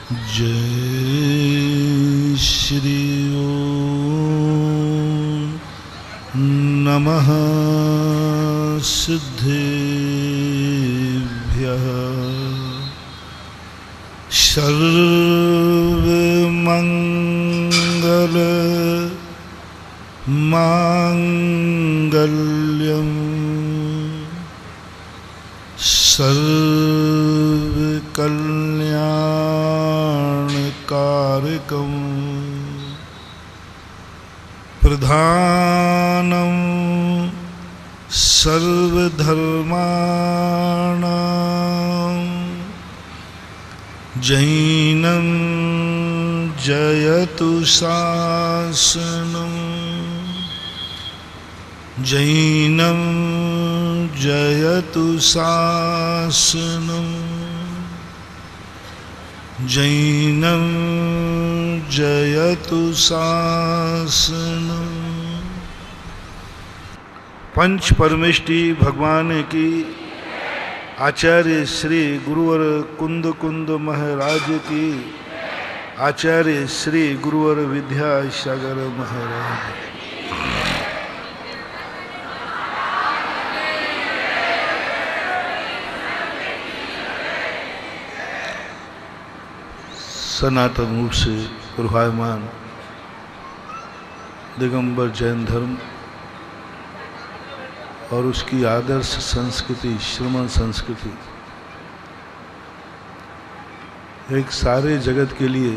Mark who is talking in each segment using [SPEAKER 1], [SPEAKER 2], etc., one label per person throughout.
[SPEAKER 1] जय श्री ओम नमः सिद्धेभ्यः सर्वमंगल मांगल्यम सर्वकल्याणकारकम प्रधानम सर्वधर्माणां जैनं जयतु शासनं जैनं जयतु शासनं जैनं जयतु शासनं। पंच परमेष्टि भगवान की आचार्य श्री गुरुवर कुंद कुंद महाराज की आचार्य श्री गुरुवर विद्यासागर महाराज। सनातन रूप से प्रभायमान दिगंबर जैन धर्म और उसकी आदर्श संस्कृति श्रमण संस्कृति एक सारे जगत के लिए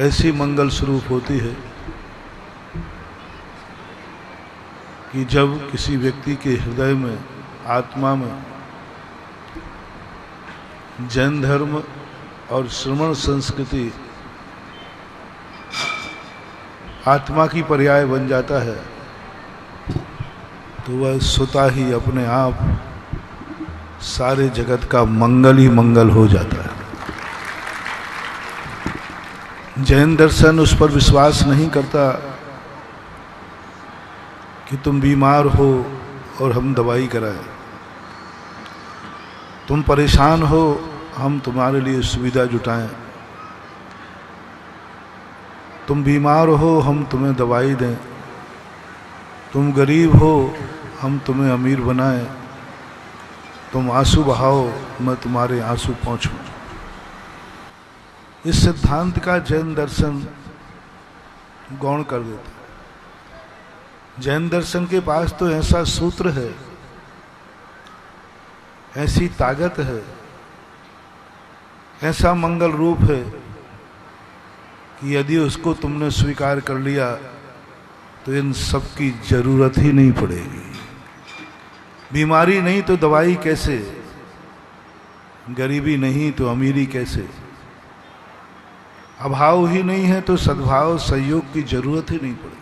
[SPEAKER 1] ऐसी मंगल स्वरूप होती है कि जब किसी व्यक्ति के हृदय में आत्मा में जैन धर्म और श्रमण संस्कृति आत्मा की पर्याय बन जाता है तो वह स्वतः ही अपने आप सारे जगत का मंगल ही मंगल हो जाता है। जैन दर्शन उस पर विश्वास नहीं करता कि तुम बीमार हो और हम दवाई कराएं, तुम परेशान हो हम तुम्हारे लिए सुविधा जुटाएं, तुम बीमार हो हम तुम्हें दवाई दें, तुम गरीब हो हम तुम्हें अमीर बनाएं, तुम आंसू बहाओ मैं तुम्हारे आंसू पहुँचूं। इस सिद्धांत का जैन दर्शन गौण कर देता है। जैन दर्शन के पास तो ऐसा सूत्र है, ऐसी ताकत है, ऐसा मंगल रूप है कि यदि उसको तुमने स्वीकार कर लिया तो इन सब की जरूरत ही नहीं पड़ेगी। बीमारी नहीं तो दवाई कैसे, गरीबी नहीं तो अमीरी कैसे, अभाव ही नहीं है तो सद्भाव सहयोग की जरूरत ही नहीं पड़ेगी।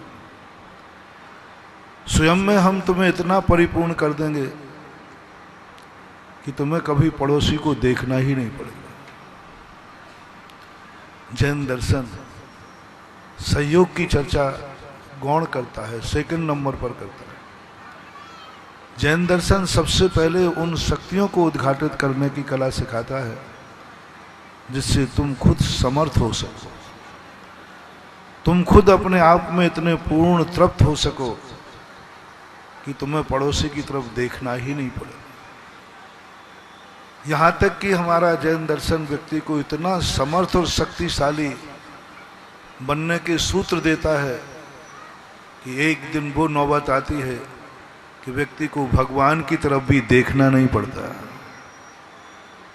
[SPEAKER 1] स्वयं में हम तुम्हें इतना परिपूर्ण कर देंगे कि तुम्हें कभी पड़ोसी को देखना ही नहीं पड़ेगा। जैन दर्शन सहयोग की चर्चा गौण करता है, सेकंड नंबर पर करता है। जैन दर्शन सबसे पहले उन शक्तियों को उद्घाटित करने की कला सिखाता है जिससे तुम खुद समर्थ हो सको, तुम खुद अपने आप में इतने पूर्ण तृप्त हो सको कि तुम्हें पड़ोसी की तरफ देखना ही नहीं पड़े। यहाँ तक कि हमारा जैन दर्शन व्यक्ति को इतना समर्थ और शक्तिशाली बनने के सूत्र देता है कि एक दिन वो नौबत आती है कि व्यक्ति को भगवान की तरफ भी देखना नहीं पड़ता,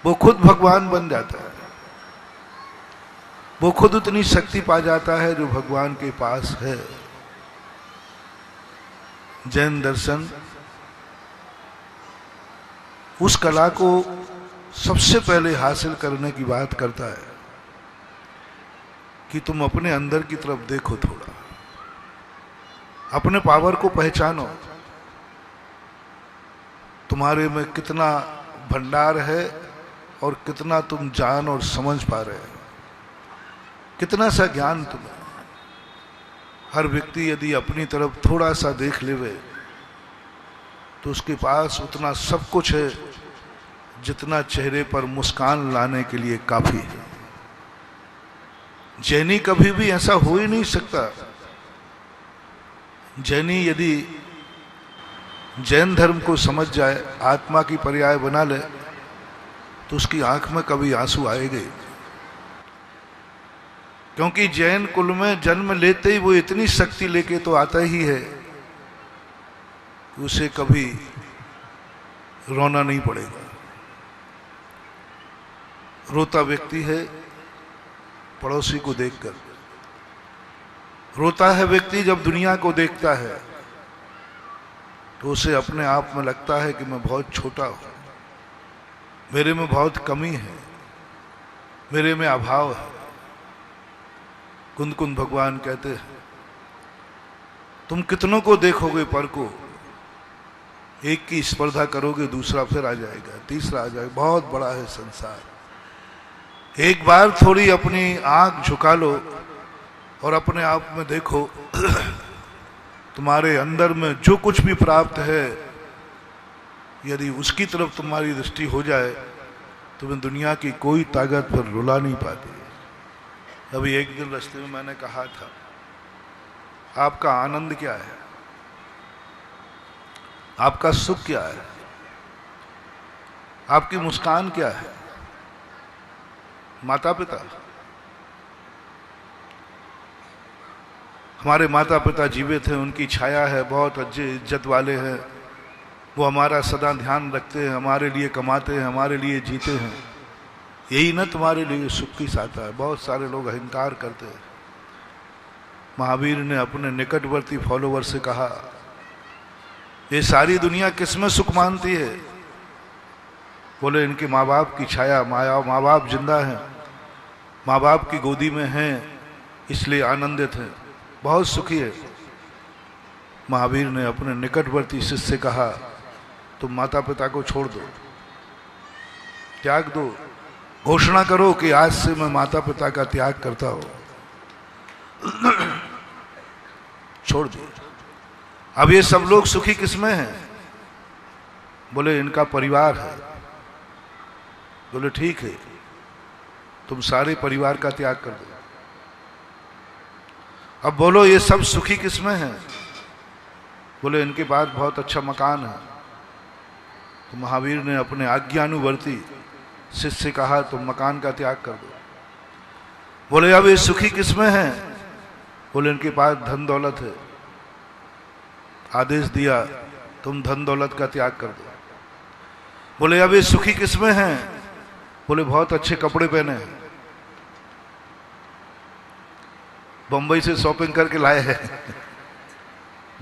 [SPEAKER 1] वो खुद भगवान बन जाता है, वो खुद उतनी शक्ति पा जाता है जो भगवान के पास है। जैन दर्शन उस कला को सबसे पहले हासिल करने की बात करता है कि तुम अपने अंदर की तरफ देखो, थोड़ा अपने पावर को पहचानो, तुम्हारे में कितना भंडार है और कितना तुम जान और समझ पा रहे हो, कितना सा ज्ञान तुम्हें। हर व्यक्ति यदि अपनी तरफ थोड़ा सा देख लेवे तो उसके पास उतना सब कुछ है जितना चेहरे पर मुस्कान लाने के लिए काफी है। जैनी कभी भी ऐसा हो ही नहीं सकता। जैनी यदि जैन धर्म को समझ जाए, आत्मा की पर्याय बना ले, तो उसकी आंख में कभी आंसू आएंगे। क्योंकि जैन कुल में जन्म लेते ही वो इतनी शक्ति लेके तो आता ही है, उसे कभी रोना नहीं पड़ेगा। रोता व्यक्ति है पड़ोसी को देखकर, रोता है व्यक्ति जब दुनिया को देखता है, तो उसे अपने आप में लगता है कि मैं बहुत छोटा हूं, मेरे में बहुत कमी है, मेरे में अभाव है। कुंद भगवान कहते हैं, तुम कितनों को देखोगे पर को, एक की स्पर्धा करोगे दूसरा फिर आ जाएगा, तीसरा आ जाएगा। बहुत बड़ा है संसार। एक बार थोड़ी अपनी आंख झुका लो और अपने आप में देखो, तुम्हारे अंदर में जो कुछ भी प्राप्त है, यदि उसकी तरफ तुम्हारी दृष्टि हो जाए, तुम्हें दुनिया की कोई ताकत पर रुला नहीं पाती। अभी एक दिन रास्ते में मैंने कहा था, आपका आनंद क्या है, आपका सुख क्या है, आपकी मुस्कान क्या है? माता पिता। हमारे माता पिता जीवित हैं, उनकी छाया है, बहुत अच्छे इज्जत वाले हैं, वो हमारा सदा ध्यान रखते हैं, हमारे लिए कमाते हैं, हमारे लिए जीते हैं। यही ना तुम्हारे लिए सुख की साथा है। बहुत सारे लोग अहंकार करते हैं। महावीर ने अपने निकटवर्ती फॉलोवर से कहा, ये सारी दुनिया किसमें सुख मानती है? बोले, इनके माँ बाप की छाया, माँ बाप जिंदा हैं, माँ बाप की गोदी में हैं, इसलिए आनंदित हैं, बहुत सुखी है। महावीर ने अपने निकटवर्ती शिष्य से कहा, तुम माता पिता को छोड़ दो, त्याग दो, घोषणा करो कि आज से मैं माता पिता का त्याग करता हूं। छोड़ दो। अब ये सब लोग सुखी किसमें हैं? बोले, इनका परिवार है। बोले, ठीक है, तुम सारे परिवार का त्याग कर दो। अब बोलो, ये सब सुखी किसमें हैं? बोले, इनके पास बहुत अच्छा मकान है। तो महावीर ने अपने आज्ञानुवर्ती शिष्य से कहा, तुम मकान का त्याग कर दो। बोले, अब ये सुखी किसमें हैं? बोले, इनके पास धन दौलत है। आदेश दिया, तुम धन दौलत का त्याग कर दो। बोले, अब ये सुखी किसमें हैं? बोले, बहुत अच्छे कपड़े पहने हैं, बंबई से शॉपिंग करके लाए हैं।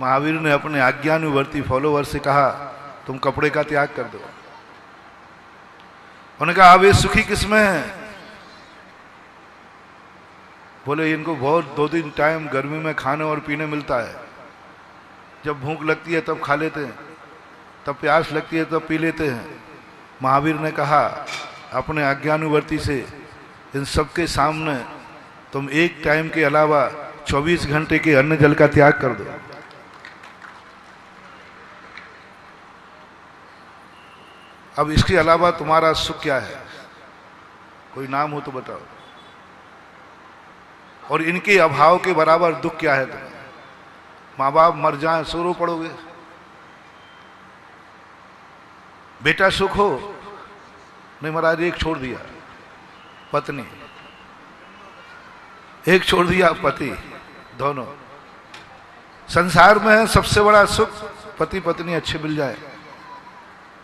[SPEAKER 1] महावीर ने अपने आज्ञानुवर्ती फॉलोवर से कहा, तुम कपड़े का त्याग कर दो। उन्होंने कहा, अब ये सुखी किसमें हैं? बोले, इनको बहुत 2-3 टाइम गर्मी में खाने और पीने मिलता है। जब भूख लगती है तब खा लेते हैं, तब प्यास लगती है तब पी लेते हैं। महावीर ने कहा अपने आज्ञानुवर्ती से, इन सबके सामने तुम एक टाइम के अलावा 24 घंटे के अन्न जल का त्याग कर दो। अब इसके अलावा तुम्हारा सुख क्या है? कोई नाम हो तो बताओ। और इनके अभाव के बराबर दुख क्या है तुम्हें? माँ बाप मर जाएं सो रो पड़ोगे? बेटा सुख हो? नहीं महाराज, एक छोड़ दिया पत्नी, एक छोड़ दिया पति, दोनों। संसार में है सबसे बड़ा सुख पति पत्नी अच्छे मिल जाए,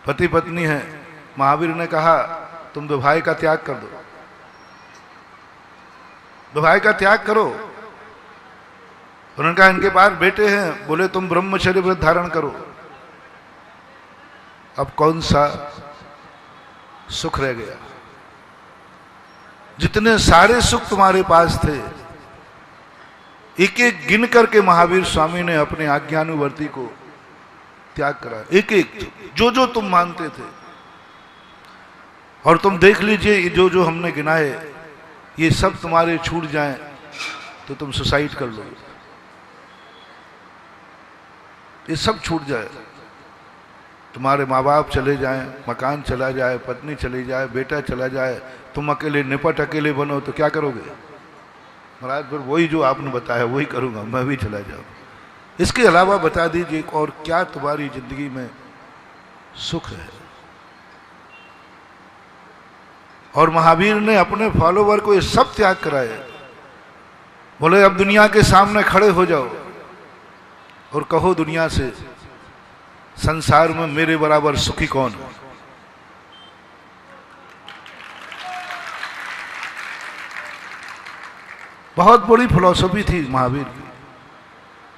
[SPEAKER 1] पति पत्नी है। महावीर ने कहा, तुम विवाह का त्याग कर दो, विवाह का त्याग करो। उन्होंने कहा, इनके पास बेटे हैं। बोले, तुम ब्रह्मचर्य व्रत धारण करो। अब कौन सा सुख रह गया? जितने सारे सुख तुम्हारे पास थे, एक एक गिन करके महावीर स्वामी ने अपने आज्ञानुवर्ती को त्याग करा। एक एक जो जो तुम मानते थे। और तुम देख लीजिए, जो जो हमने गिनाए, ये सब तुम्हारे छूट जाएं तो तुम सुसाइड कर लोगे। ये सब छूट जाए। तुम्हारे माँ बाप चले जाएं, मकान चला जाए, पत्नी चली जाए, बेटा चला जाए, तुम अकेले निपट अकेले बनो तो क्या करोगे? महाराज फिर वही जो आपने बताया वही करूँगा, मैं भी चला जाऊँ। इसके अलावा बता दीजिए और क्या तुम्हारी जिंदगी में सुख है? और महावीर ने अपने फॉलोवर को ये सब त्याग कराए। बोले अब दुनिया के सामने खड़े हो जाओ और कहो दुनिया से, संसार में मेरे बराबर सुखी कौन है? बहुत बड़ी फिलॉसफी थी महावीर की।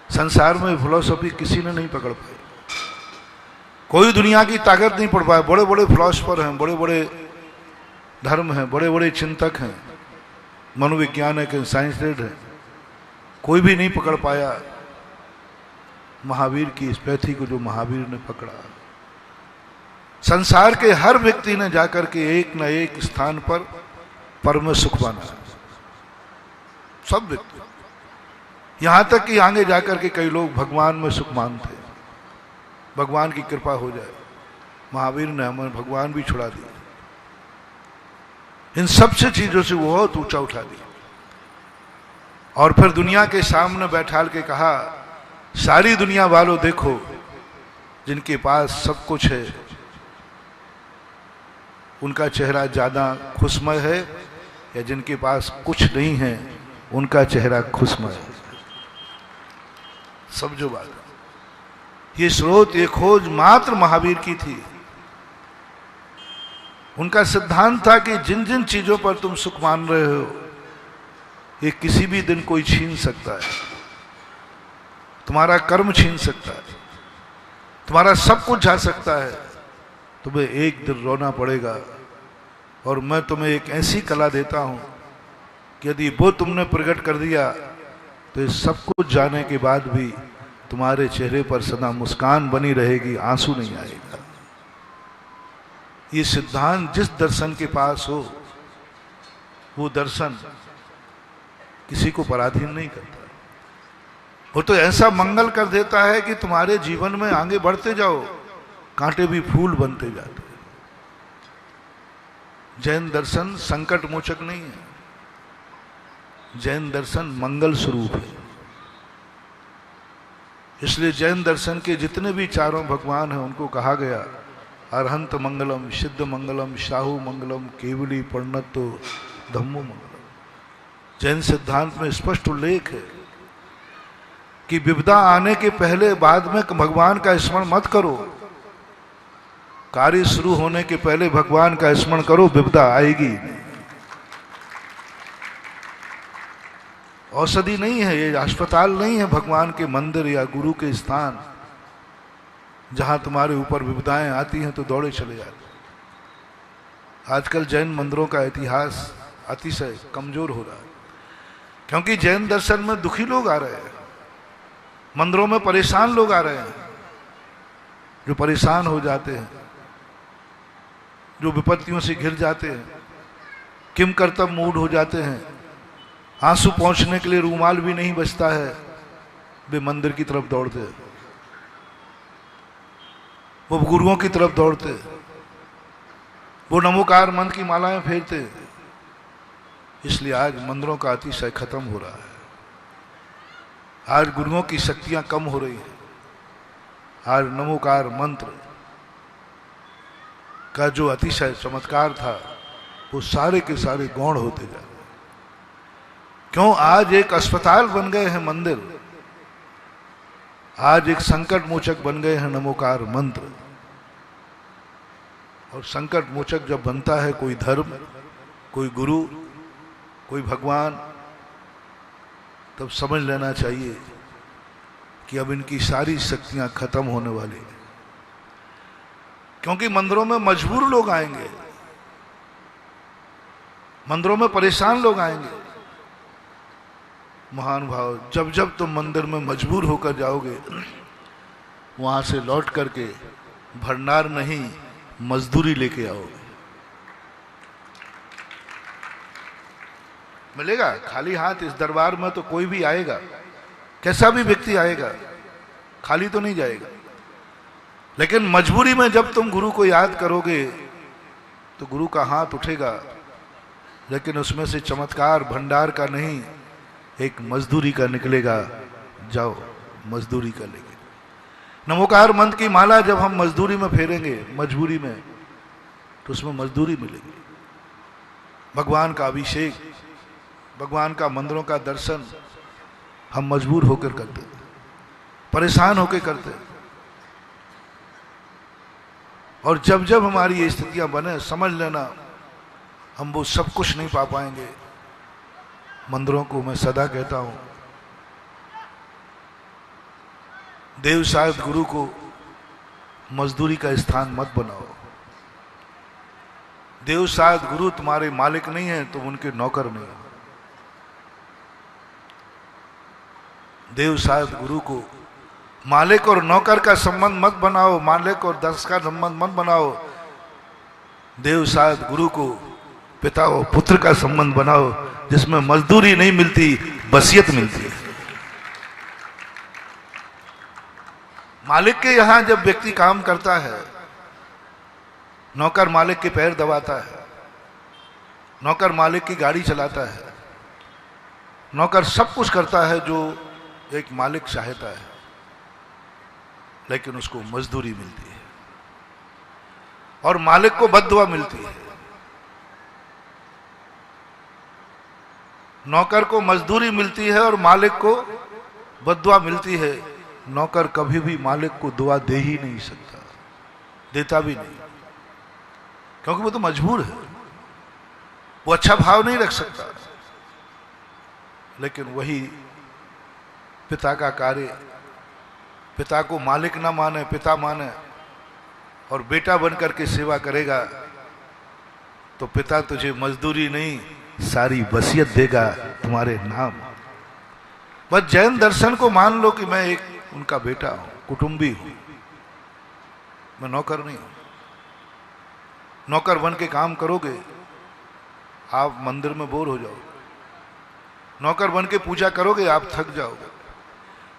[SPEAKER 1] संसार में फिलॉसफी किसी ने नहीं पकड़ पाई, कोई दुनिया की ताकत नहीं पड़ पाया। बड़े बड़े फिलॉसफर हैं, बड़े बड़े धर्म हैं, बड़े बड़े चिंतक हैं, मनोवैज्ञानिक हैं, साइंसडेड हैं, कोई भी नहीं पकड़ पाया महावीर की इस पैथी को जो महावीर ने पकड़ा। संसार के हर व्यक्ति ने जाकर के एक न एक स्थान पर परम सुख पाना, सब व्यक्ति। यहां तक कि आगे जाकर के कई लोग भगवान में सुख मानते, भगवान की कृपा हो जाए। महावीर ने हमें भगवान भी छुड़ा दिया, इन सबसे चीजों से वो बहुत ऊंचा उठा दिया। और फिर दुनिया के सामने बैठाल के कहा, सारी दुनिया वालों देखो, जिनके पास सब कुछ है उनका चेहरा ज्यादा खुशमय है, या जिनके पास कुछ नहीं है उनका चेहरा खुशमय है। सब जो बात, ये स्रोत, ये खोज मात्र महावीर की थी। उनका सिद्धांत था कि जिन जिन चीजों पर तुम सुख मान रहे हो, ये किसी भी दिन कोई छीन सकता है। तुम्हारा कर्म छीन सकता है, तुम्हारा सब कुछ जा सकता है, तुम्हें एक दिन रोना पड़ेगा। और मैं तुम्हें एक ऐसी कला देता हूं कि यदि वो तुमने प्रकट कर दिया तो ये सब कुछ जाने के बाद भी तुम्हारे चेहरे पर सदा मुस्कान बनी रहेगी, आंसू नहीं आएगा। ये सिद्धांत जिस दर्शन के पास हो, वो दर्शन किसी को पराधीन नहीं करता। वो तो ऐसा मंगल कर देता है कि तुम्हारे जीवन में आगे बढ़ते जाओ, कांटे भी फूल बनते जाते हैं। जैन दर्शन संकट मोचक नहीं है, जैन दर्शन मंगल स्वरूप है। इसलिए जैन दर्शन के जितने भी चारों भगवान हैं उनको कहा गया, अरहंत मंगलम, सिद्ध मंगलम, शाहू मंगलम, केवली पर्णतो धम्मो मंगलम। जैन सिद्धांत में स्पष्ट उल्लेख है कि विपदा आने के पहले बाद में भगवान का स्मरण मत करो, कार्य शुरू होने के पहले भगवान का स्मरण करो, विपदा आएगी नहीं। औषधि नहीं है ये, अस्पताल नहीं है, भगवान के मंदिर या गुरु के स्थान जहां तुम्हारे ऊपर विपदाएं आती हैं तो दौड़े चले जाते। आजकल जैन मंदिरों का इतिहास अतिशय कमजोर हो रहा है, क्योंकि जैन दर्शन में दुखी लोग आ रहे हैं, मंदिरों में परेशान लोग आ रहे हैं, जो परेशान हो जाते हैं, जो विपत्तियों से घिर जाते हैं, किम कर्तव्य मूड हो जाते हैं, आंसू पहुंचने के लिए रूमाल भी नहीं बचता है, वे मंदिर की तरफ दौड़ते हैं, वो गुरुओं की तरफ दौड़ते हैं, वो नमोकार मंत्र की मालाएं फेरते हैं। इसलिए आज मंदिरों का अतिशय खत्म हो रहा है, आज गुरुओं की शक्तियां कम हो रही हैं। आज नमोकार मंत्र का जो अतिशय चमत्कार था वो सारे के सारे गौण होते जा रहे। क्यों? आज एक अस्पताल बन गए हैं मंदिर, आज एक संकट मोचक बन गए हैं नमोकार मंत्र। और संकट मोचक जब बनता है कोई धर्म, कोई गुरु, कोई भगवान, तब समझ लेना चाहिए कि अब इनकी सारी शक्तियां खत्म होने वाली हैं। क्योंकि मंदिरों में मजबूर लोग आएंगे, मंदिरों में परेशान लोग आएंगे। महान भाव, जब जब तुम मंदिर में मजबूर होकर जाओगे, वहां से लौट करके भंडार नहीं मजदूरी लेके आओगे। मिलेगा खाली हाथ इस दरबार में तो कोई भी आएगा, कैसा भी व्यक्ति आएगा, खाली तो नहीं जाएगा। लेकिन मजबूरी में जब तुम गुरु को याद करोगे तो गुरु का हाथ उठेगा, लेकिन उसमें से चमत्कार भंडार का नहीं, एक मजदूरी का निकलेगा। जाओ मजदूरी का लेके। नमोकार मंत्र की माला जब हम मजदूरी में फेरेंगे, मजबूरी में, तो उसमें मजदूरी मिलेगी। भगवान का अभिषेक, भगवान का मंदिरों का दर्शन हम मजबूर होकर करते, परेशान होकर करते। और जब जब हमारी ये स्थितियां बने, समझ लेना हम वो सब कुछ नहीं पा पाएंगे। मंदिरों को मैं सदा कहता हूं, देव साहिब गुरु को मजदूरी का स्थान मत बनाओ। देव साहिब गुरु तुम्हारे मालिक नहीं है, तुम उनके नौकर नहीं हो। देव साहिब गुरु को मालिक और नौकर का संबंध मत बनाओ, मालिक और दास का संबंध मत बनाओ। देव साहिब गुरु को पिता और पुत्र का संबंध बनाओ, जिसमें मजदूरी नहीं मिलती, वसीयत मिलती है। मालिक के यहां जब व्यक्ति काम करता है, नौकर मालिक के पैर दबाता है, नौकर मालिक की गाड़ी चलाता है, नौकर सब कुछ करता है जो एक मालिक चाहता है, लेकिन उसको मजदूरी मिलती है और मालिक को बद्दुआ मिलती है। नौकर को मजदूरी मिलती है और मालिक को बद्दुआ मिलती है। नौकर कभी भी मालिक को दुआ दे ही नहीं सकता, देता भी नहीं, क्योंकि वो तो मजबूर है, वो अच्छा भाव नहीं रख सकता। लेकिन वही पिता का कार्य, पिता को मालिक ना माने, पिता माने और बेटा बनकर के सेवा करेगा, तो पिता तुझे मजदूरी नहीं, सारी वसीयत देगा तुम्हारे नाम। बस जैन दर्शन को मान लो कि मैं एक उनका बेटा हूं, कुटुंबी हूं, मैं नौकर नहीं हूं। नौकर बन के काम करोगे, आप मंदिर में बोर हो जाओगे। नौकर बन के पूजा करोगे, आप थक जाओगे।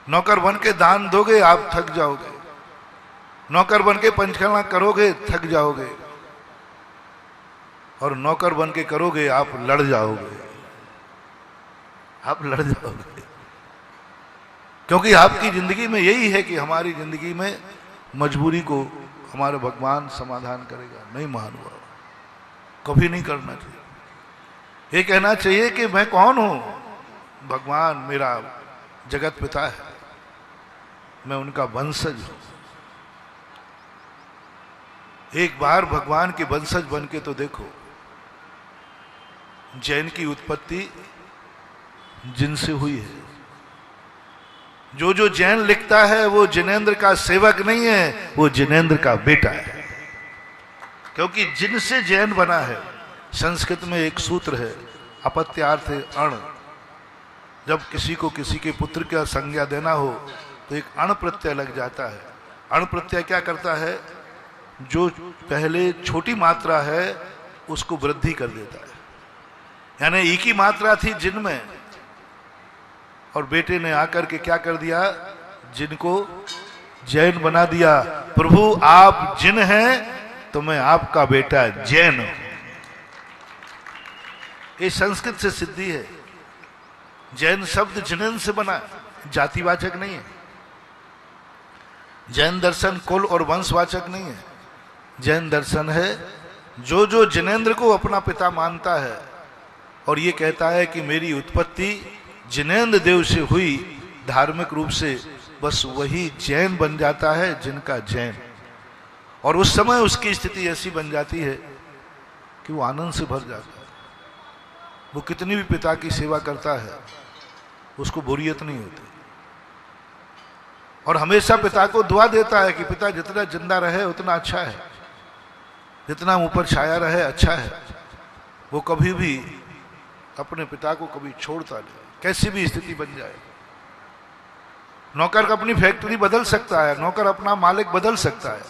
[SPEAKER 1] नौकर बन के दान दोगे, आप थक जाओगे। नौकर बन के पंचकर्मा करोगे, थक जाओगे। और नौकर बन के करोगे, आप लड़ जाओगे, आप लड़ जाओगे। क्योंकि आपकी जिंदगी में यही है कि हमारी जिंदगी में मजबूरी को हमारे भगवान समाधान करेगा। नहीं मानूंगा, कभी नहीं करना चाहिए। ये कहना चाहिए कि मैं कौन हूं, भगवान मेरा जगत पिता है, मैं उनका वंशज हूं। एक बार भगवान के वंशज बन के तो देखो। जैन की उत्पत्ति जिनसे हुई है। जो जैन लिखता है वो जिनेंद्र का सेवक नहीं है, वो जिनेंद्र का बेटा है। क्योंकि जिनसे जैन बना है। संस्कृत में एक सूत्र है, अपत्यार्थ अण। जब किसी को किसी के पुत्र का संज्ञा देना हो तो एक अण प्रत्यय लग जाता है। अण प्रत्यय क्या करता है, जो पहले छोटी मात्रा है उसको वृद्धि कर देता है। यानी ई की मात्रा थी जिन में, और बेटे ने आकर के क्या कर दिया, जिनको जैन बना दिया। प्रभु आप जिन हैं तो मैं आपका बेटा जैन हूं। ये संस्कृत से सिद्धि है। जैन शब्द जिनेन से बना, जातिवाचक नहीं है। जैन दर्शन कुल और वंशवाचक नहीं है। जैन दर्शन है जो जिनेंद्र को अपना पिता मानता है और ये कहता है कि मेरी उत्पत्ति जिनेंद्र देव से हुई धार्मिक रूप से, बस वही जैन बन जाता है, जिनका जैन। और उस समय उसकी स्थिति ऐसी बन जाती है कि वो आनंद से भर जाता है। वो कितनी भी पिता की सेवा करता है, उसको बोरियत नहीं होती। और हमेशा पिता को दुआ देता है कि पिता जितना जिंदा रहे उतना अच्छा है, जितना ऊपर छाया रहे अच्छा है। वो कभी भी अपने पिता को कभी छोड़ता नहीं, कैसी भी स्थिति बन जाए। नौकर अपनी फैक्ट्री बदल सकता है, नौकर अपना मालिक बदल सकता है,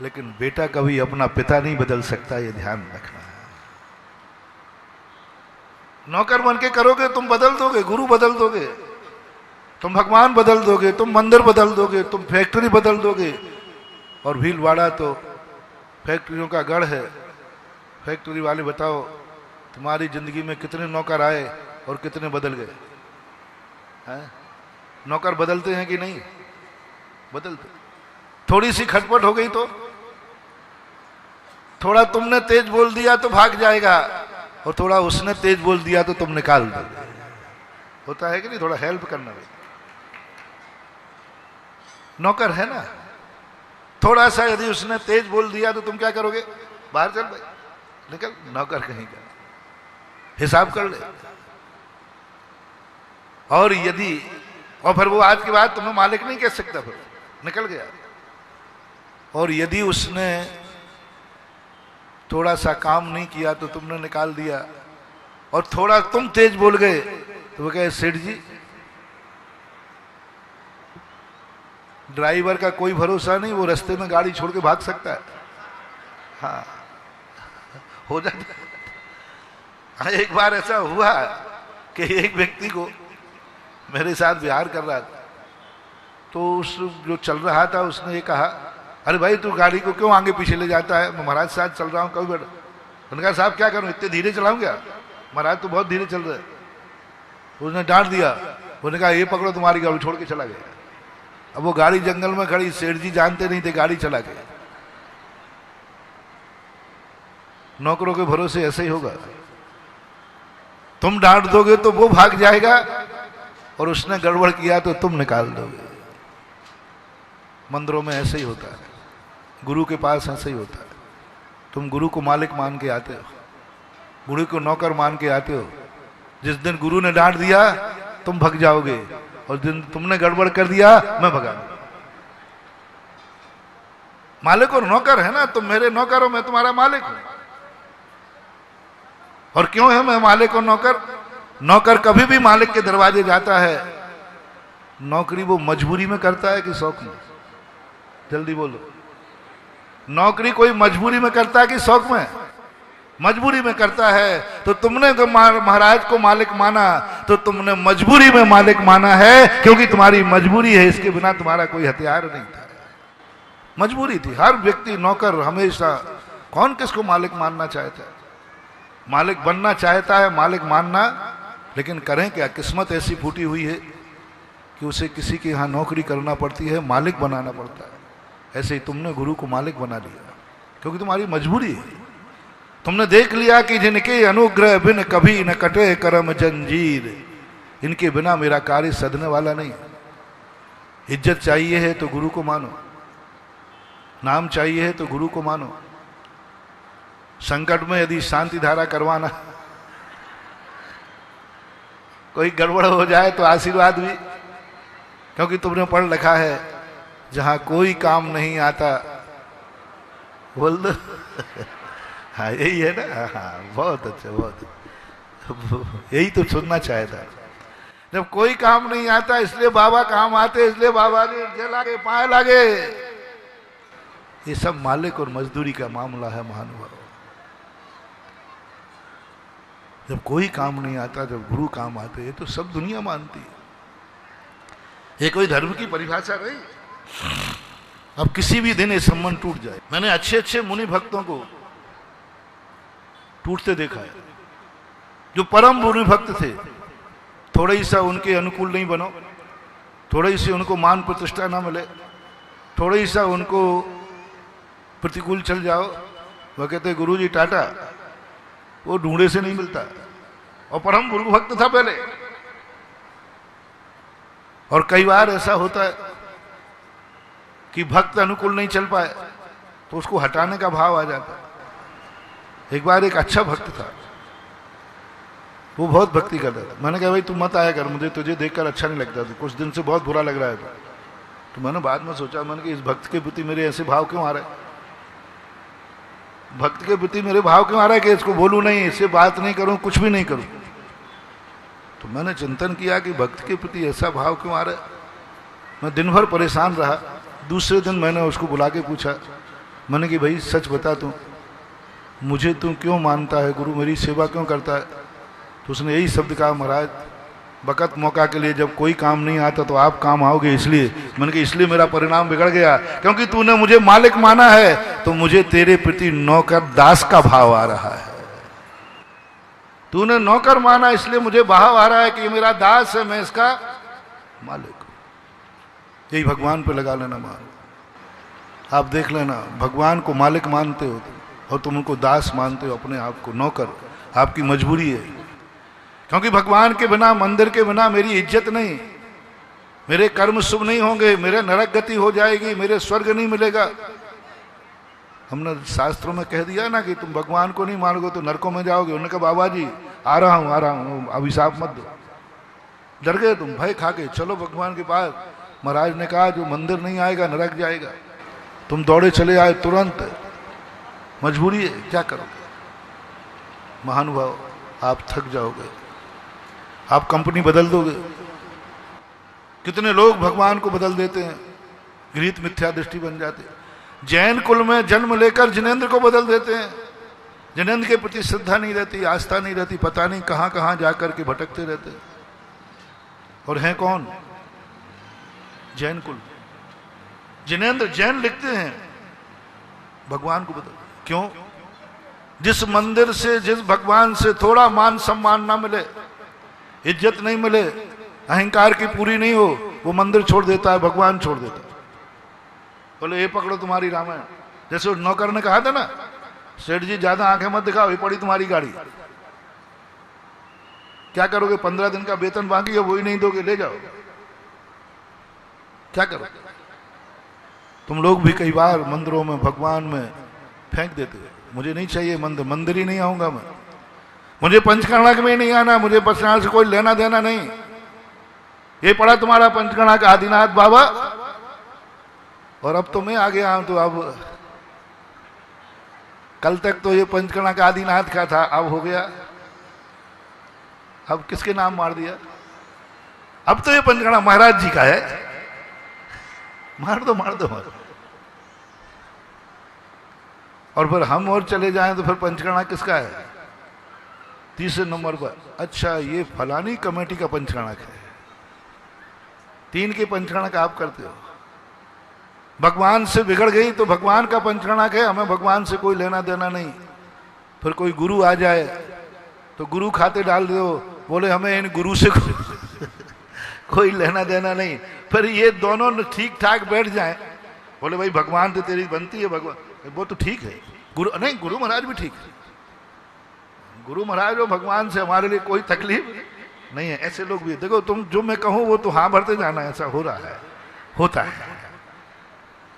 [SPEAKER 1] लेकिन बेटा कभी अपना पिता नहीं बदल सकता। ये ध्यान रखना है। नौकर बन के करोगे तुम बदल दोगे, गुरु बदल दोगे, तुम भगवान बदल दोगे, तुम मंदिर बदल दोगे, तुम फैक्ट्री बदल दोगे, और भीलवाड़ा तो फैक्ट्रियों का गढ़ है। फैक्ट्री वाले बताओ तुम्हारी जिंदगी में कितने नौकर आए और कितने बदल गए हैं? नौकर बदलते हैं कि नहीं बदलते? थोड़ी सी खटपट हो गई तो, थोड़ा तुमने तेज बोल दिया तो भाग जाएगा, और थोड़ा उसने तेज बोल दिया तो तुम निकाल दो। होता है कि नहीं? थोड़ा हेल्प करना भाई, नौकर है ना। थोड़ा सा यदि उसने तेज बोल दिया तो तुम क्या करोगे? बाहर चल भाई, निकल, नौकर कहीं का, हिसाब कर ले। और यदि, और फिर वो आज के बाद तुम्हें मालिक नहीं कह सकता, फिर निकल गया। और यदि उसने थोड़ा सा काम नहीं किया तो तुमने निकाल दिया, और थोड़ा तुम तेज बोल गए तो वो कहे सेठ जी ड्राइवर का कोई भरोसा नहीं, वो रास्ते में गाड़ी छोड़ के भाग सकता है। हाँ, हो जाता है। हाँ, एक बार ऐसा हुआ कि एक व्यक्ति को मेरे साथ विहार कर रहा था, तो उस जो चल रहा था उसने ये कहा, अरे भाई तू गाड़ी को क्यों आगे पीछे ले जाता है? मैं महाराज साथ चल रहा हूँ, कभी बैठा। उन्होंने कहा साहब क्या करूँ, इतने धीरे चलाऊं क्या? महाराज तो बहुत धीरे चल रहे। उसने डांट दिया, उसने कहा ये पकड़ो, तुम्हारी गाड़ी, छोड़ के चला गया। अब वो गाड़ी जंगल में खड़ी, सेठ जी जानते नहीं थे, गाड़ी चला गया। नौकरों के भरोसे ऐसे ही होगा, तुम डांट दोगे तो वो भाग जाएगा, और उसने गड़बड़ किया तो तुम निकाल दोगे। मंदिरों में ऐसे ही होता है, गुरु के पास ऐसे ही होता है। तुम गुरु को मालिक मान के आते हो, गुरु को नौकर मान के आते हो। जिस दिन गुरु ने डांट दिया तुम भग जाओगे, और जिस दिन तुमने गड़बड़ कर दिया मैं भगा। मालिक और नौकर है ना, तुम मेरे नौकर हो, मैं तुम्हारा मालिक हूं। और क्यों है मैं मालिक और नौकर? नौकर कभी भी मालिक के दरवाजे जाता है, नौकरी वो मजबूरी में करता है कि शौक में? जल्दी बोलो। नौकरी कोई मजबूरी में करता है कि शौक में? मजबूरी में करता है। तो तुमने महाराज को मालिक माना तो तुमने मजबूरी में मालिक माना है, क्योंकि तुम्हारी मजबूरी है, इसके बिना तुम्हारा कोई हथियार नहीं था, मजबूरी थी। हर व्यक्ति नौकर हमेशा, कौन किसको मालिक मानना चाहता है? मालिक बनना चाहता है, मालिक मानना, लेकिन करें क्या? किस्मत ऐसी फूटी हुई है कि उसे किसी के यहाँ नौकरी करना पड़ती है, मालिक बनाना पड़ता है। ऐसे ही तुमने गुरु को मालिक बना लिया, क्योंकि तुम्हारी मजबूरी है। तुमने देख लिया कि जिनके अनुग्रह बिन कभी न कटे करम जंजीर, इनके बिना मेरा कार्य सधने वाला नहीं। इज्जत चाहिए है तो गुरु को मानो, नाम चाहिए है तो गुरु को मानो। संकट में यदि शांति धारा करवाना, कोई गड़बड़ हो जाए तो आशीर्वाद भी, क्योंकि तुमने पढ़ रखा है जहां कोई काम नहीं आता, बोल दो। हाँ यही है ना। हाँ बहुत अच्छा, बहुत, यही तो सुनना चाहता। जब कोई काम नहीं आता इसलिए बाबा काम आते, इसलिए बाबा ने जलागे पाए लागे। ये सब मालिक और मजदूरी का मामला है महानुभाव। जब कोई काम नहीं आता, जब गुरु काम आते हैं, तो सब दुनिया मानती है। ये कोई धर्म की परिभाषा नहीं। अब किसी भी दिन ये संबंध टूट जाए, मैंने अच्छे अच्छे मुनि भक्तों को टूटते देखा है, जो परम मुनि भक्त थे। थोड़ा ही सा उनके अनुकूल नहीं बनो, थोड़ा ही से उनको मान प्रतिष्ठा ना मिले, थोड़ा ही सा उनको प्रतिकूल चल जाओ, वह कहते गुरु जी टाटा, वो ढूंढे से नहीं मिलता। और परम गुरु भक्त था पहले। और कई बार ऐसा होता है कि भक्त अनुकूल नहीं चल पाए तो उसको हटाने का भाव आ जाता है। एक बार एक अच्छा भक्त था, वो बहुत भक्ति करता था। मैंने कहा भाई तू मत आया कर, मुझे तुझे देखकर अच्छा नहीं लगता था, कुछ दिन से बहुत बुरा लग रहा है। तो मैंने बाद में सोचा, मैंने कि इस भक्त के प्रति मेरे ऐसे भाव क्यों आ रहे हैं? भक्त के प्रति मेरे भाव क्यों आ रहा है कि इसको बोलूं नहीं, इससे बात नहीं करूं, कुछ भी नहीं करूं। तो मैंने चिंतन किया कि भक्त के प्रति ऐसा भाव क्यों आ रहा है। मैं दिन भर परेशान रहा। दूसरे दिन मैंने उसको बुला के पूछा, मैंने कि भाई सच बता, तू मुझे तू क्यों मानता है, गुरु मेरी सेवा क्यों करता है? तो उसने यही शब्द कहा, महाराज वक़्त मौका के लिए जब कोई काम नहीं आता तो आप काम आओगे, इसलिए मैंने कहा इसलिए मेरा परिणाम बिगड़ गया, क्योंकि तूने मुझे मालिक माना है तो मुझे तेरे प्रति नौकर दास का भाव आ रहा है। तूने नौकर माना इसलिए मुझे भाव आ रहा है कि मेरा दास है, मैं इसका मालिक हूं। यही भगवान पे लगा लेना मान। आप देख लेना, भगवान को मालिक मानते हो और तुम उनको दास मानते हो, अपने आप को नौकर। आपकी मजबूरी है, क्योंकि भगवान के बिना, मंदिर के बिना मेरी इज्जत नहीं, मेरे कर्म शुभ नहीं होंगे, मेरे नरक गति हो जाएगी, मेरे स्वर्ग नहीं मिलेगा। हमने शास्त्रों में कह दिया ना कि तुम भगवान को नहीं मानोगे तो नरकों में जाओगे। उन्होंने कहा बाबा जी आ रहा हूं, अभिशाप मत दो। डर गए तुम, भय खा के चलो भगवान के पास। महाराज ने कहा जो मंदिर नहीं आएगा नरक जाएगा। तुम दौड़े चले आए तुरंत, मजबूरी है, क्या करोगे। महानुभाव, आप थक जाओगे, आप कंपनी बदल दोगे। कितने लोग भगवान को बदल देते हैं, गृहीत मिथ्या दृष्टि बन जाते। जैन कुल में जन्म लेकर जिनेंद्र को बदल देते हैं। जिनेंद्र के प्रति श्रद्धा नहीं रहती, आस्था नहीं रहती, पता नहीं कहां कहां जाकर के भटकते रहते। और हैं कौन? जैन कुल। जिनेंद्र जैन लिखते हैं भगवान को बदल। क्यों? जिस मंदिर से, जिस भगवान से थोड़ा मान सम्मान ना मिले, इज्जत नहीं मिले, अहंकार की पूरी नहीं हो, वो मंदिर छोड़ देता है, भगवान छोड़ देता है। बोले ये पकड़ो तुम्हारी रामायण। जैसे उस नौकर ने कहा था ना, सेठ जी ज्यादा आंखें मत दिखाओ, ये पड़ी तुम्हारी गाड़ी। क्या करोगे? 15 दिन का वेतन बाकी है, वही नहीं दोगे, ले जाओ। क्या करोगे? तुम लोग भी कई बार मंदिरों में, भगवान में फेंक देते हो, मुझे नहीं चाहिए मंदिर, मंदिर ही नहीं आऊंगा मैं, मुझे पंचकर्णक में नहीं आना, मुझे बसनाल से कोई लेना देना नहीं। ये पड़ा तुम्हारा पंचकर्णक आदिनाथ बाबा, और अब तो मैं आ गया हूं, तो अब कल तक तो ये पंचकर्णक आदिनाथ का था, अब हो गया, अब किसके नाम मार दिया? अब तो ये पंचकर्णक महाराज जी का है। मार दो, मार दो, मार दो। और फिर हम और चले जाएं तो फिर पंचकर्णक किसका है? तीसरे नंबर पर, अच्छा ये फलानी कमेटी का पंचकर्णक है। 3 के पंचकर्णक आप करते हो। भगवान से बिगड़ गई तो भगवान का पंचकर्णक है, हमें भगवान से कोई लेना देना नहीं। फिर कोई गुरु आ जाए तो गुरु खाते डाल दो, बोले हमें इन गुरु से कोई लेना देना नहीं। फिर ये दोनों ठीक ठाक बैठ जाएं, बोले भाई भगवान तो तेरी बनती है, भगवान वो तो ठीक है, गुरु नहीं, गुरु महाराज भी ठीक है, गुरु महाराज और भगवान से हमारे लिए कोई तकलीफ नहीं है। ऐसे लोग भी देखो, तुम जो मैं कहूं वो तो हाँ भरते जाना, ऐसा हो रहा है, होता है।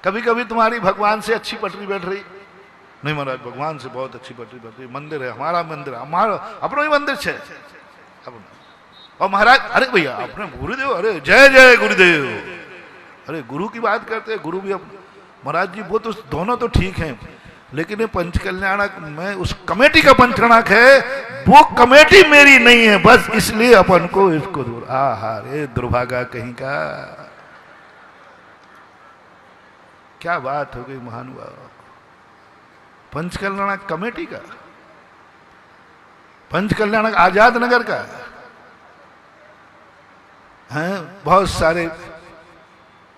[SPEAKER 1] कभी कभी तुम्हारी भगवान से अच्छी पटरी बैठ रही, नहीं महाराज भगवान से बहुत अच्छी पटरी बैठ रही, मंदिर है, हमारा मंदिर है, हमारा अपना ही मंदिर है। और महाराज अरे भैया अपने गुरुदेव, अरे जय जय गुरुदेव, अरे गुरु की बात करते हैं, गुरु भी अपने। महाराज जी वो तो दोनों तो ठीक हैं, लेकिन ये पंचकल्याणक में उस कमेटी का पंचकर्णक है, वो कमेटी मेरी नहीं है, बस इसलिए अपन को इसको दूर। आहा रे दुर्भागा कहीं का, क्या बात हो गई महानुभाव। पंचकल्याणक कमेटी का, पंचकल्याणक आजाद नगर का है। बहुत सारे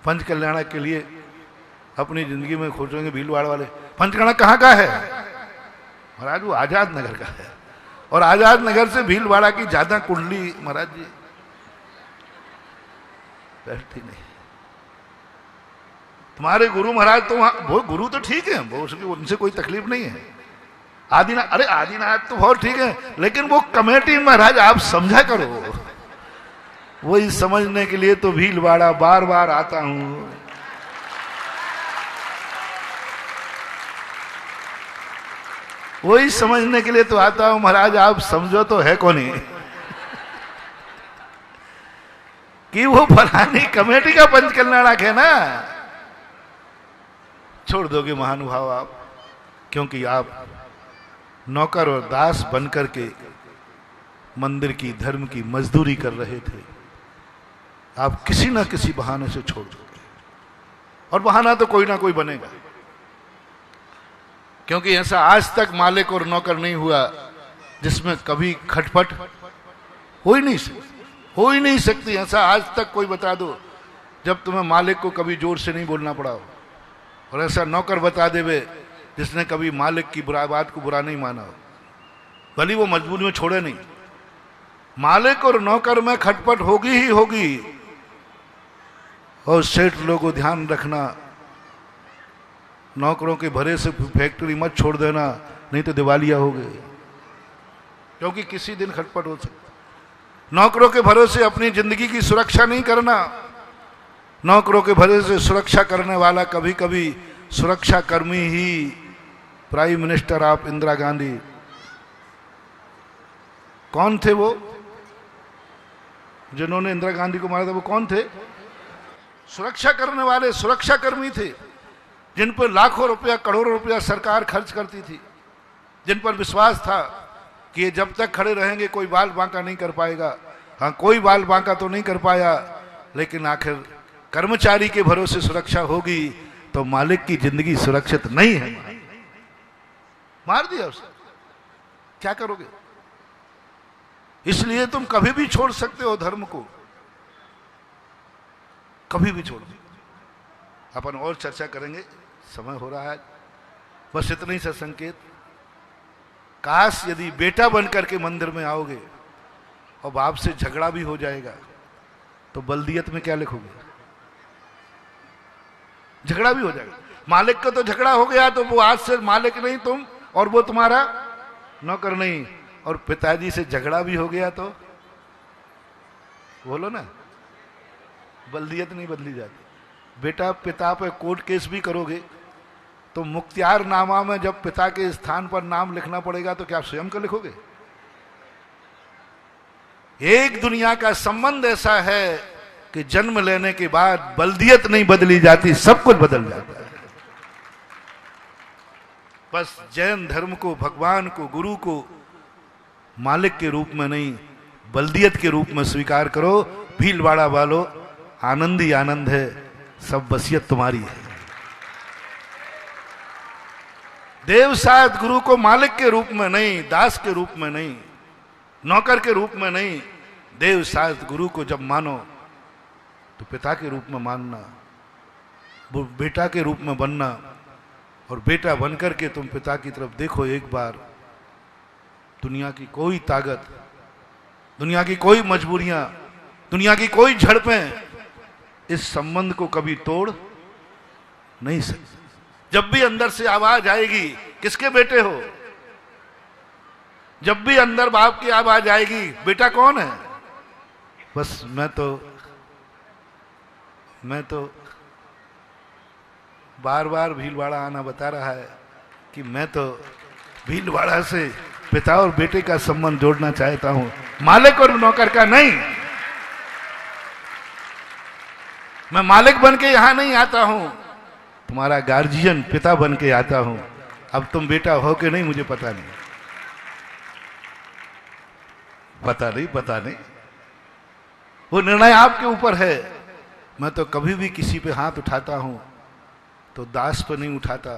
[SPEAKER 1] पंचकल्याणक के लिए अपनी जिंदगी में खोजेंगे भीलवाड़ वाले, पंचकर्णक कहाँ का है? महाराज वो आजाद नगर का है, और आजाद नगर से भीलवाड़ा की ज्यादा कुंडली महाराज जी बैठती नहीं। तुम्हारे गुरु महाराज तो वो गुरु तो ठीक है, वो उनसे कोई तकलीफ नहीं है। आदिनाथ, अरे आदिनाथ तो बहुत ठीक है, लेकिन वो कमेटी महाराज आप समझा करो। वही समझने के लिए तो भीलवाड़ा बार बार आता हूं। वही समझने के लिए तो आता हूं महाराज, आप समझो तो है कौन ही कि वो फलानी कमेटी का पंचकल्याणक है ना। छोड़ दोगे महानुभाव आप, क्योंकि आप नौकर और दास बनकर के मंदिर की, धर्म की मजदूरी कर रहे थे। आप किसी ना किसी बहाने से छोड़ दोगे, और बहाना तो कोई ना कोई बनेगा, क्योंकि ऐसा आज तक मालिक और नौकर नहीं हुआ जिसमें कभी खटपट हो ही नहीं, हो ही नहीं सकती। ऐसा आज तक कोई बता दो जब तुम्हें मालिक को कभी जोर से नहीं बोलना पड़ा हो, और ऐसा नौकर बता देवे जिसने कभी मालिक की बुरा बात को बुरा नहीं माना हो, भली वो मजबूरी में छोड़े नहीं। मालिक और नौकर में खटपट होगी ही होगी। और सेठ लोगों को ध्यान रखना, नौकरों के भरे से फैक्ट्री मत छोड़ देना, नहीं तो दिवालिया हो गए, क्योंकि किसी दिन खटपट हो सकती। नौकरों के भरोसे अपनी जिंदगी की सुरक्षा नहीं करना। नौकरों के भरोसे सुरक्षा करने वाला कभी कभी सुरक्षा कर्मी ही prime minister of Indira Gandhi. कौन थे वो जिन्होंने इंदिरा गांधी को मारा था? वो कौन थे? सुरक्षा करने वाले सुरक्षा कर्मी थे, जिन पर लाखों रुपया करोड़ों रुपया सरकार खर्च करती थी, जिन पर विश्वास था कि ये जब तक खड़े रहेंगे कोई बाल बांका नहीं कर पाएगा। हाँ, कोई बाल बांका तो नहीं कर पाया, लेकिन आखिर कर्मचारी के भरोसे सुरक्षा होगी तो मालिक की जिंदगी सुरक्षित नहीं है। मार दिया उसे, क्या करोगे? इसलिए तुम कभी भी छोड़ सकते हो धर्म को, कभी भी छोड़। अपन और चर्चा करेंगे, समय हो रहा है। बस इतना ही सा संकेत। काश यदि बेटा बनकर के मंदिर में आओगे और बाप से झगड़ा भी हो जाएगा तो बल्दियत में क्या लिखोगे? झगड़ा भी हो जाएगा। मालिक का तो झगड़ा हो गया तो वो आज से मालिक नहीं तुम, और वो तुम्हारा नौकर नहीं। और पिताजी से झगड़ा भी हो गया तो बोलो ना, बल्दियत नहीं बदली जाती। बेटा पिता पे कोर्ट केस भी करोगे तो मुख्तियारनामा में जब पिता के स्थान पर नाम लिखना पड़ेगा तो क्या स्वयं का लिखोगे? एक दुनिया का संबंध ऐसा है कि जन्म लेने के बाद बल्दियत नहीं बदली जाती, सब कुछ बदल जाता है। बस जैन धर्म को, भगवान को, गुरु को मालिक के रूप में नहीं बल्दियत के रूप में स्वीकार करो। भीलवाड़ा वालों, आनंद ही आनंद है, सब वसीयत तुम्हारी है। देव साध गुरु को मालिक के रूप में नहीं, दास के रूप में नहीं, नौकर के रूप में नहीं, देव साध गुरु को जब मानो तो पिता के रूप में मानना, वो बेटा के रूप में बनना। और बेटा बनकर के तुम पिता की तरफ देखो एक बार, दुनिया की कोई ताकत, दुनिया की कोई मजबूरियां, दुनिया की कोई झड़पें इस संबंध को कभी तोड़ नहीं सकती। जब भी अंदर से आवाज आएगी, किसके बेटे हो? जब भी अंदर बाप की आवाज आएगी, बेटा कौन है? बस मैं तो बार बार भीलवाड़ा आना बता रहा है कि मैं तो भीलवाड़ा से पिता और बेटे का संबंध जोड़ना चाहता हूं, मालिक और नौकर का नहीं। मैं मालिक बन के यहां नहीं आता हूं, तुम्हारा गार्जियन पिता बन के आता हूं। अब तुम बेटा हो कि नहीं मुझे पता नहीं, पता नहीं, वो निर्णय आपके ऊपर है। मैं तो कभी भी किसी पे हाथ उठाता हूं तो दास पर नहीं उठाता,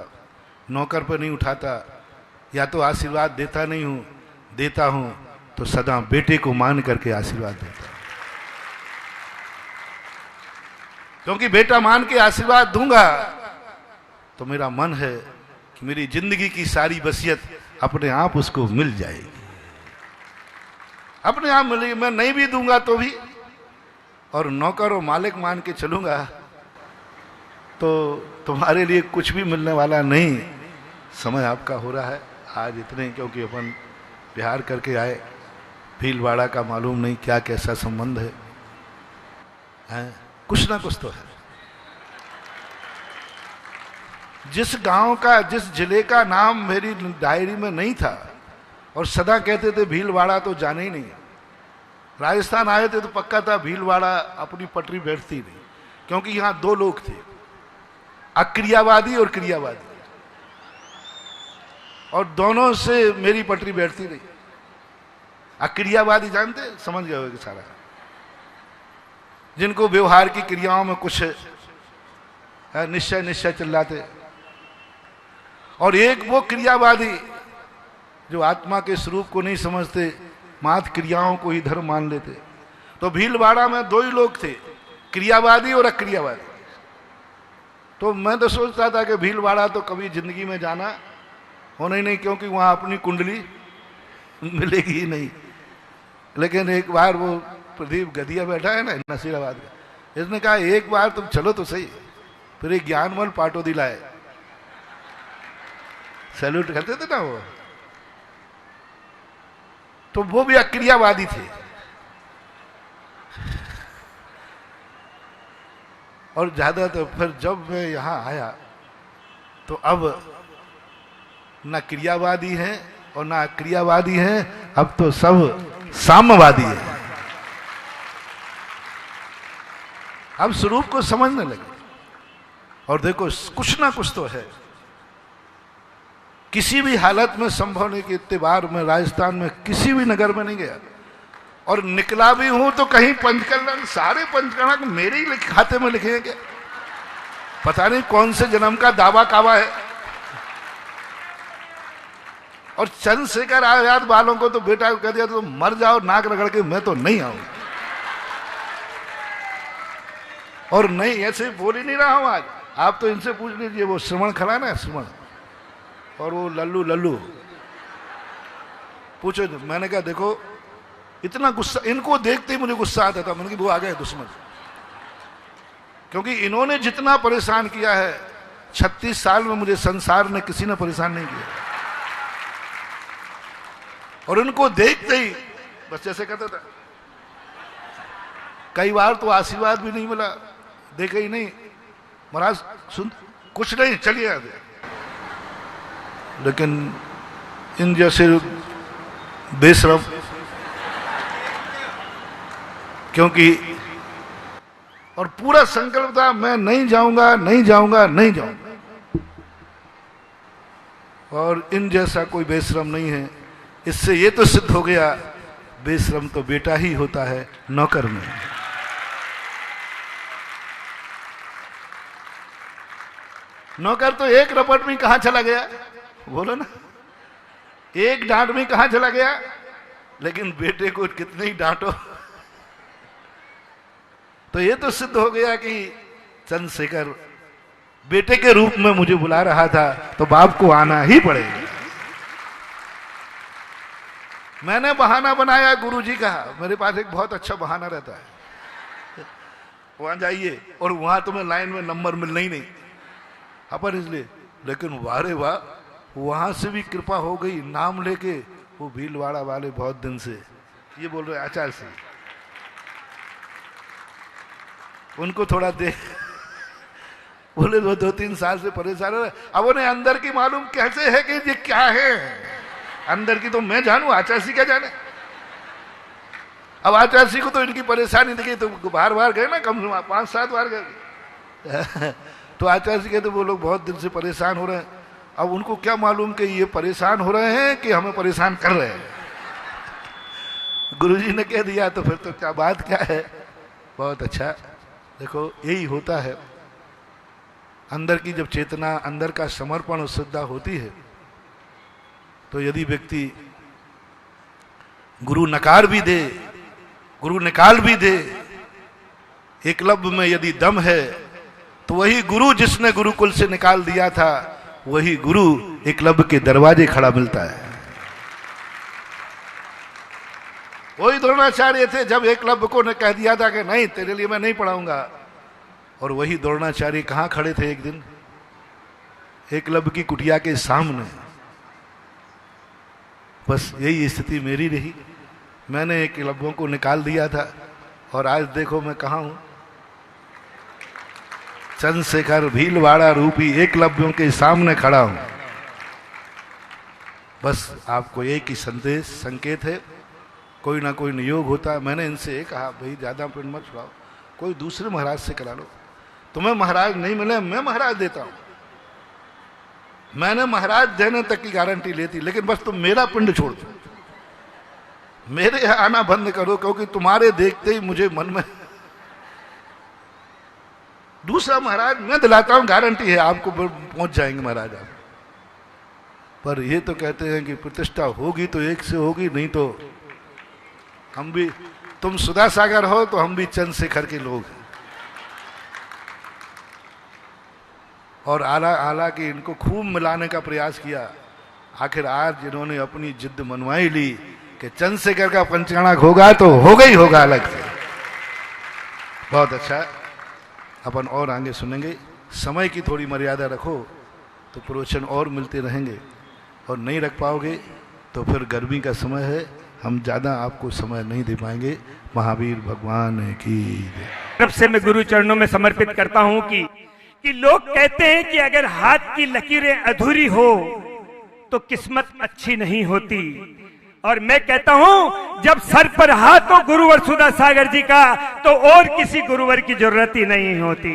[SPEAKER 1] नौकर पर नहीं उठाता, या तो आशीर्वाद देता नहीं हूं, देता हूं तो सदा बेटे को मान करके आशीर्वाद देता हूं। क्योंकि बेटा मान के आशीर्वाद दूंगा तो मेरा मन है कि मेरी जिंदगी की सारी वसीयत अपने आप उसको मिल जाएगी, अपने आप मिलेगी। मैं नहीं भी दूंगा तो भी, और नौकर और मालिक मान के चलूंगा तो तुम्हारे लिए कुछ भी मिलने वाला नहीं। समय आपका हो रहा है आज इतने, क्योंकि अपन बिहार करके आए, भीलवाड़ा का मालूम नहीं क्या कैसा संबंध है, कुछ ना कुछ तो है। जिस गांव का, जिस जिले का नाम मेरी डायरी में नहीं था और सदा कहते थे भीलवाड़ा, तो जाने ही नहीं। राजस्थान आए थे तो पक्का था भीलवाड़ा अपनी पटरी बैठती नहीं, क्योंकि यहां दो लोग थे, अक्रियावादी और क्रियावादी, और दोनों से मेरी पटरी बैठती नहीं। अक्रियावादी जानते, समझ गए होगे सारा, जिनको व्यवहार की क्रियाओं में कुछ निश्चय चिल्लाते, और एक वो क्रियावादी जो आत्मा के स्वरूप को नहीं समझते, मात्र क्रियाओं को ही धर्म मान लेते। तो भीलवाड़ा में दो ही लोग थे, क्रियावादी और अक्रियावादी। तो मैं तो सोचता था कि भीलवाड़ा तो कभी जिंदगी में जाना होना ही नहीं, क्योंकि वहां अपनी कुंडली मिलेगी ही नहीं। लेकिन एक बार वो प्रदीप गदिया बैठा है ना नसीराबाद का, इसने कहा एक बार तुम चलो तो सही। फिर एक ज्ञानमल पाटोदी लाए, सैल्यूट करते थे ना वो, तो वो भी अक्रियावादी थे। और ज्यादातर फिर जब मैं यहां आया तो अब ना क्रियावादी हैं और ना अक्रियावादी हैं, अब तो सब साम्यवादी है। अब स्वरूप को समझने लगे। और देखो कुछ ना कुछ तो है, किसी भी हालत में संभव नहीं कि इतने बार मैं राजस्थान में किसी भी नगर में नहीं गया, और निकला भी हूं तो कहीं पंचकर्म, सारे पंचकर्म मेरे ही खाते में लिखे हैं क्या? पता नहीं कौन से जन्म का दावा कावा है। और चंद्रशेखर आजाद वालों को तो बेटा को कह दिया तो मर जाओ नाक रगड़ के, मैं तो नहीं आऊंगा। और नहीं, ऐसे बोल ही नहीं रहा हूं आज। आप तो इनसे पूछ लीजिए, वो श्रवण खड़ा ना, श्रवण और वो लल्लू लल्लू पूछो। मैंने कहा देखो इतना गुस्सा, इनको देखते ही मुझे गुस्सा आता था। मैंने कहा वो आ गए दुश्मन, क्योंकि इन्होंने जितना परेशान किया है 36 साल में मुझे संसार ने किसी ने परेशान नहीं किया। और इनको देखते ही बस जैसे कहता था, कई बार तो आशीर्वाद भी नहीं मिला, देखे ही नहीं, महाराज सुन कुछ नहीं चलिए आ गया। लेकिन इन जैसे बेशरम, क्योंकि और पूरा संकल्प था मैं नहीं जाऊंगा नहीं जाऊंगा नहीं जाऊंगा, और इन जैसा कोई बेशरम नहीं है। इससे ये तो सिद्ध हो गया बेशरम तो बेटा ही होता है, नौकर में। नौकर तो एक रपट में कहां चला गया, बोलो ना, एक डांट में कहां चला गया। लेकिन बेटे को कितने ही डांटो, तो ये तो सिद्ध हो गया कि चंद्रशेखर बेटे के रूप में मुझे बुला रहा था, तो बाप को आना ही पड़ेगा। मैंने बहाना बनाया गुरुजी का, मेरे पास एक बहुत अच्छा बहाना रहता है, वहां जाइए और वहां तुम्हें लाइन में नंबर मिलना ही नहीं अपन, इसलिए। लेकिन वारे वाह, वहां से भी कृपा हो गई, नाम लेके वो भीलवाड़ा वाले बहुत दिन से ये बोल रहे आचार्य सिंह, उनको थोड़ा दे बोले वो 2-3 साल से परेशान है। अब उन्हें अंदर की मालूम कैसे है कि ये क्या है, अंदर की तो मैं जानू, आचार्य सिंह क्या जाने। अब आचार्य सिंह को तो इनकी परेशानी दिखी, तो बार बार गए ना, कम से कम 5-7 बार गए। तो आचार्य सिंह कहते वो लोग बहुत दिन से परेशान हो रहे हैं। अब उनको क्या मालूम कि ये परेशान हो रहे हैं कि हमें परेशान कर रहे हैं। गुरुजी ने कह दिया तो फिर तो क्या बात क्या है, बहुत अच्छा। देखो यही होता है, अंदर की जब चेतना, अंदर का समर्पण और श्रद्धा होती है, तो यदि व्यक्ति गुरु नकार भी दे, गुरु निकाल भी दे, एकलव्य में यदि दम है, तो वही गुरु जिसने गुरुकुल से निकाल दिया था, वही गुरु एकलव्य के दरवाजे खड़ा मिलता है। वही द्रोणाचार्य थे जब एकलव्य को ने कह दिया था कि नहीं तेरे लिए मैं नहीं पढ़ाऊंगा, और वही द्रोणाचार्य कहां खड़े थे एक दिन, एकलव्य की कुटिया के सामने। बस यही स्थिति मेरी रही, मैंने एकलव्यों को निकाल दिया था, और आज देखो मैं कहां हूं, चंद्रशेखर भीलवाड़ा रूपी एकलव्यों के सामने खड़ा हूं। बस आपको एक ही संदेश संकेत है, कोई ना कोई नियोग होता है। मैंने इनसे ये कहा भाई ज्यादा पिंड मत छुड़ाओ, कोई दूसरे महाराज से करा लो, तुम्हें महाराज नहीं मिले मैं महाराज देता हूं। मैंने महाराज देने तक की गारंटी लेती, लेकिन बस तुम मेरा पिंड छोड़ दो, मेरे यहां आना बंद करो, क्योंकि तुम्हारे देखते ही मुझे मन में दूसरा महाराज मैं दिलाता हूं, गारंटी है आपको पहुंच जाएंगे महाराज आप। पर ये तो कहते हैं कि प्रतिष्ठा होगी तो एक से होगी, नहीं तो हम भी तुम सुधा सागर हो तो हम भी चंद्रशेखर के लोग हैं। और हालांकि इनको खूब मिलाने का प्रयास किया, आखिर आज जिन्होंने अपनी जिद मनवाई ली कि चंद्रशेखर का पंचाणक होगा तो होगा ही होगा अलग से। बहुत अच्छा, अपन और आगे सुनेंगे। समय की थोड़ी मर्यादा रखो तो प्रवचन और मिलते रहेंगे, और नहीं रख पाओगे तो फिर गर्मी का समय है, हम ज़्यादा आपको समय नहीं दे पाएंगे। महावीर भगवान की
[SPEAKER 2] तरफ से मैं गुरु चरणों में समर्पित करता हूं कि लोग कहते हैं कि अगर हाथ की लकीरें अधूरी हो तो किस्मत अच्छी नहीं होती, और मैं कहता हूं जब सर पर हाथ हो गुरुवर सुधा सागर जी का तो और किसी गुरुवर की जरूरत ही नहीं होती।